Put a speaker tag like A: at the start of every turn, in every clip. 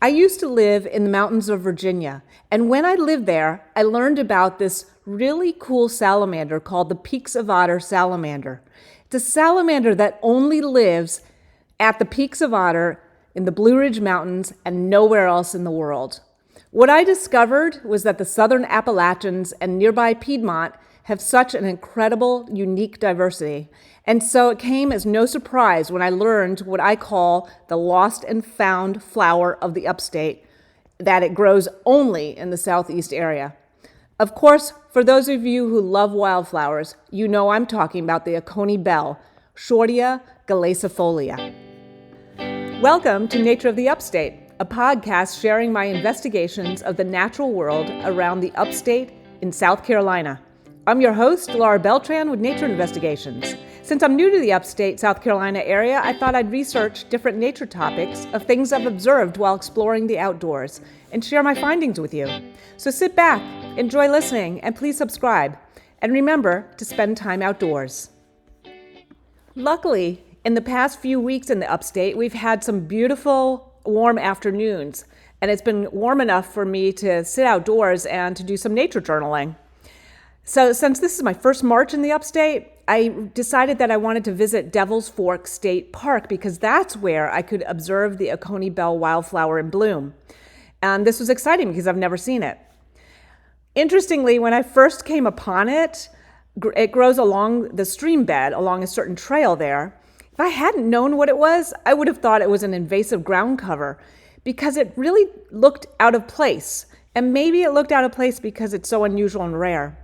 A: I used to live in the mountains of Virginia, and when I lived there, I learned about this really cool salamander called the Peaks of Otter salamander. It's a salamander that only lives at the Peaks of Otter in the Blue Ridge Mountains and nowhere else in the world. What I discovered was that the southern Appalachians and nearby Piedmont have such an incredible, unique diversity. And so it came as no surprise when I learned what I call the lost and found flower of the Upstate, that it grows only in the southeast area. Of course, for those of you who love wildflowers, you know I'm talking about the Oconee Bell, Shortia galacifolia. Welcome to Nature of the Upstate, a podcast sharing my investigations of the natural world around the Upstate in South Carolina. I'm your host, Laura Beltran with Nature Investigations. Since I'm new to the Upstate South Carolina area, I thought I'd research different nature topics of things I've observed while exploring the outdoors and share my findings with you. So sit back, enjoy listening, and please subscribe. And remember to spend time outdoors. Luckily, in the past few weeks in the Upstate, we've had some beautiful warm afternoons, and it's been warm enough for me to sit outdoors and to do some nature journaling. So since this is my first March in the Upstate, I decided that I wanted to visit Devil's Fork State Park because that's where I could observe the Oconee Bell wildflower in bloom. And this was exciting because I've never seen it. Interestingly, when I first came upon it, it grows along the stream bed, along a certain trail there. If I hadn't known what it was, I would have thought it was an invasive ground cover because it really looked out of place. And maybe it looked out of place because it's so unusual and rare.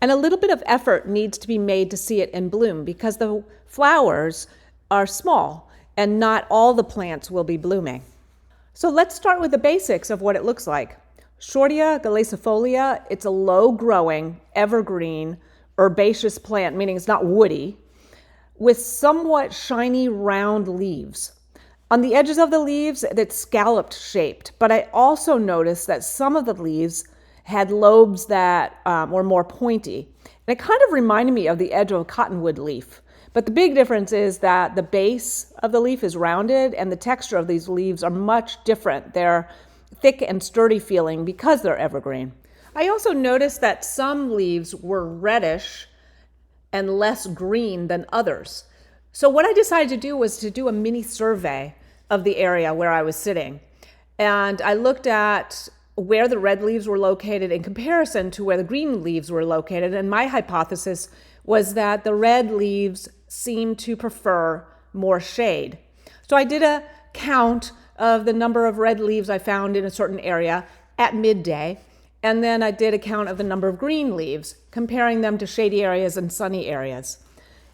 A: And a little bit of effort needs to be made to see it in bloom because the flowers are small and not all the plants will be blooming. So let's start with the basics of what it looks like. Shortia galacifolia, it's a low-growing, evergreen, herbaceous plant, meaning it's not woody, with somewhat shiny round leaves. On the edges of the leaves, it's scalloped shaped, but I also noticed that some of the leaves had lobes that were more pointy. And it kind of reminded me of the edge of a cottonwood leaf. But the big difference is that the base of the leaf is rounded and the texture of these leaves are much different. They're thick and sturdy feeling because they're evergreen. I also noticed that some leaves were reddish and less green than others. So what I decided to do was to do a mini survey of the area where I was sitting. And I looked at where the red leaves were located in comparison to where the green leaves were located. And my hypothesis was that the red leaves seemed to prefer more shade. So I did a count of the number of red leaves I found in a certain area at midday. And then I did a count of the number of green leaves, comparing them to shady areas and sunny areas.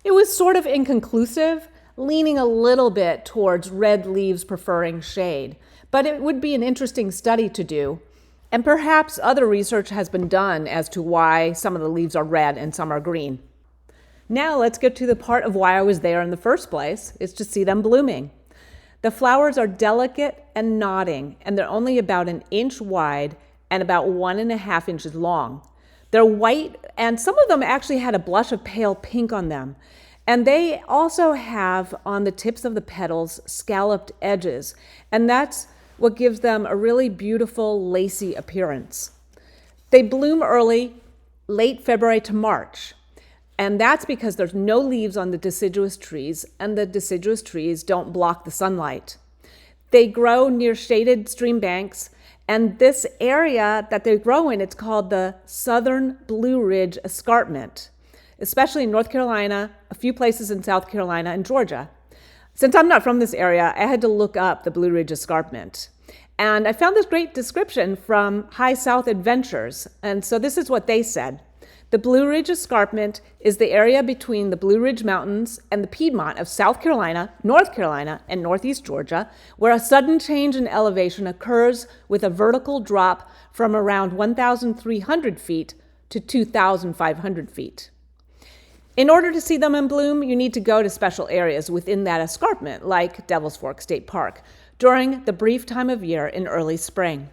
A: It was sort of inconclusive, leaning a little bit towards red leaves preferring shade. But it would be an interesting study to do. And perhaps other research has been done as to why some of the leaves are red and some are green. Now let's get to the part of why I was there in the first place, is to see them blooming. The flowers are delicate and nodding, and they're only about an inch wide and about 1.5 inches long. They're white, and some of them actually had a blush of pale pink on them. And they also have on the tips of the petals scalloped edges, and that's what gives them a really beautiful, lacy appearance. They bloom early, late February to March, and that's because there's no leaves on the deciduous trees, and the deciduous trees don't block the sunlight. They grow near shaded stream banks, and this area that they grow in, it's called the Southern Blue Ridge Escarpment, especially in North Carolina, a few places in South Carolina, and Georgia. Since I'm not from this area, I had to look up the Blue Ridge Escarpment. And I found this great description from High South Adventures. And so this is what they said. The Blue Ridge Escarpment is the area between the Blue Ridge Mountains and the Piedmont of South Carolina, North Carolina, and Northeast Georgia, where a sudden change in elevation occurs with a vertical drop from around 1,300 feet to 2,500 feet. In order to see them in bloom, you need to go to special areas within that escarpment, like Devil's Fork State Park, during the brief time of year in early spring.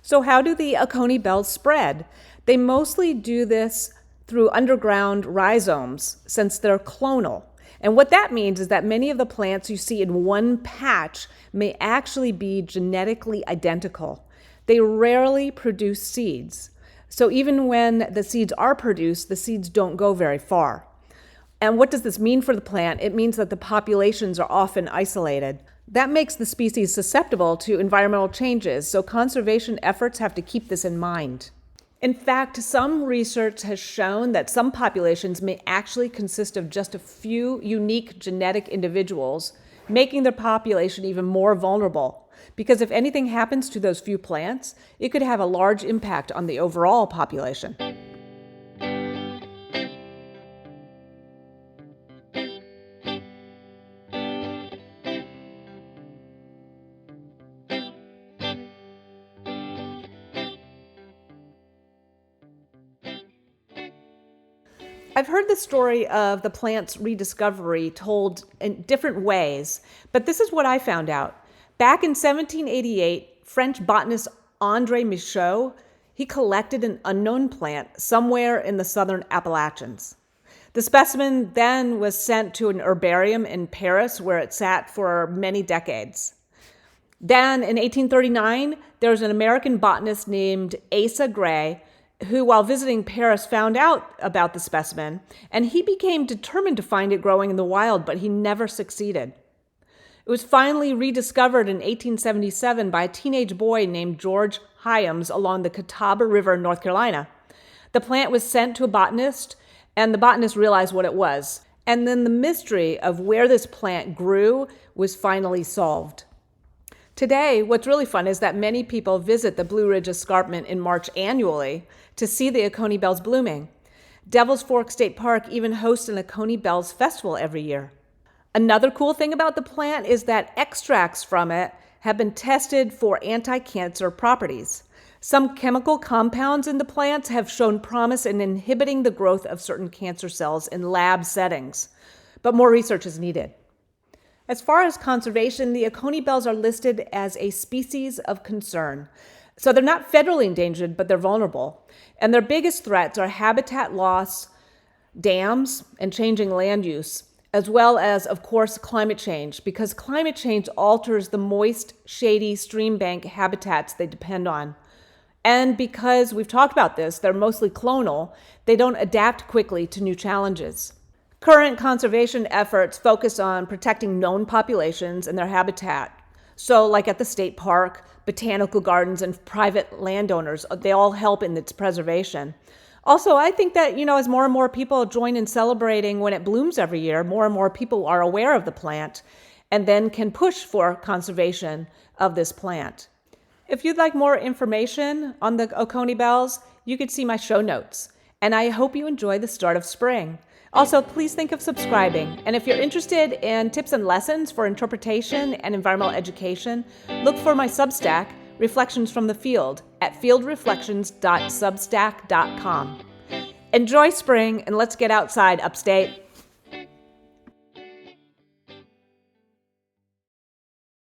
A: So how do the Oconee bells spread? They mostly do this through underground rhizomes, since they're clonal. And what that means is that many of the plants you see in one patch may actually be genetically identical. They rarely produce seeds. So even when the seeds are produced, the seeds don't go very far. And what does this mean for the plant? It means that the populations are often isolated. That makes the species susceptible to environmental changes, so conservation efforts have to keep this in mind. In fact, some research has shown that some populations may actually consist of just a few unique genetic individuals, making their population even more vulnerable. Because if anything happens to those few plants, it could have a large impact on the overall population. I've heard the story of the plant's rediscovery told in different ways, but this is what I found out. Back in 1788, French botanist André Michaux, he collected an unknown plant somewhere in the southern Appalachians. The specimen then was sent to an herbarium in Paris, where it sat for many decades. Then in 1839, there was an American botanist named Asa Gray who, while visiting Paris, found out about the specimen, and he became determined to find it growing in the wild, but he never succeeded. It was finally rediscovered in 1877 by a teenage boy named George Hyams along the Catawba River in North Carolina. The plant was sent to a botanist, and the botanist realized what it was. And then the mystery of where this plant grew was finally solved. Today, what's really fun is that many people visit the Blue Ridge Escarpment in March annually to see the Oconee Bells blooming. Devil's Fork State Park even hosts an Oconee Bells festival every year. Another cool thing about the plant is that extracts from it have been tested for anti-cancer properties. Some chemical compounds in the plants have shown promise in inhibiting the growth of certain cancer cells in lab settings, but more research is needed. As far as conservation, the Oconee Bells are listed as a species of concern. So they're not federally endangered, but they're vulnerable. And their biggest threats are habitat loss, dams, and changing land use, as well as, of course, climate change, because climate change alters the moist, shady stream bank habitats they depend on. And because we've talked about this, they're mostly clonal, they don't adapt quickly to new challenges. Current conservation efforts focus on protecting known populations and their habitat. So like at the state park, botanical gardens, and private landowners, they all help in its preservation. Also, I think that, as more and more people join in celebrating when it blooms every year, more and more people are aware of the plant and then can push for conservation of this plant. If you'd like more information on the Oconee Bells, you could see my show notes. And I hope you enjoy the start of spring. Also, please think of subscribing. And if you're interested in tips and lessons for interpretation and environmental education, look for my Substack, Reflections from the Field, at fieldreflections.substack.com. Enjoy spring, and let's get outside, Upstate.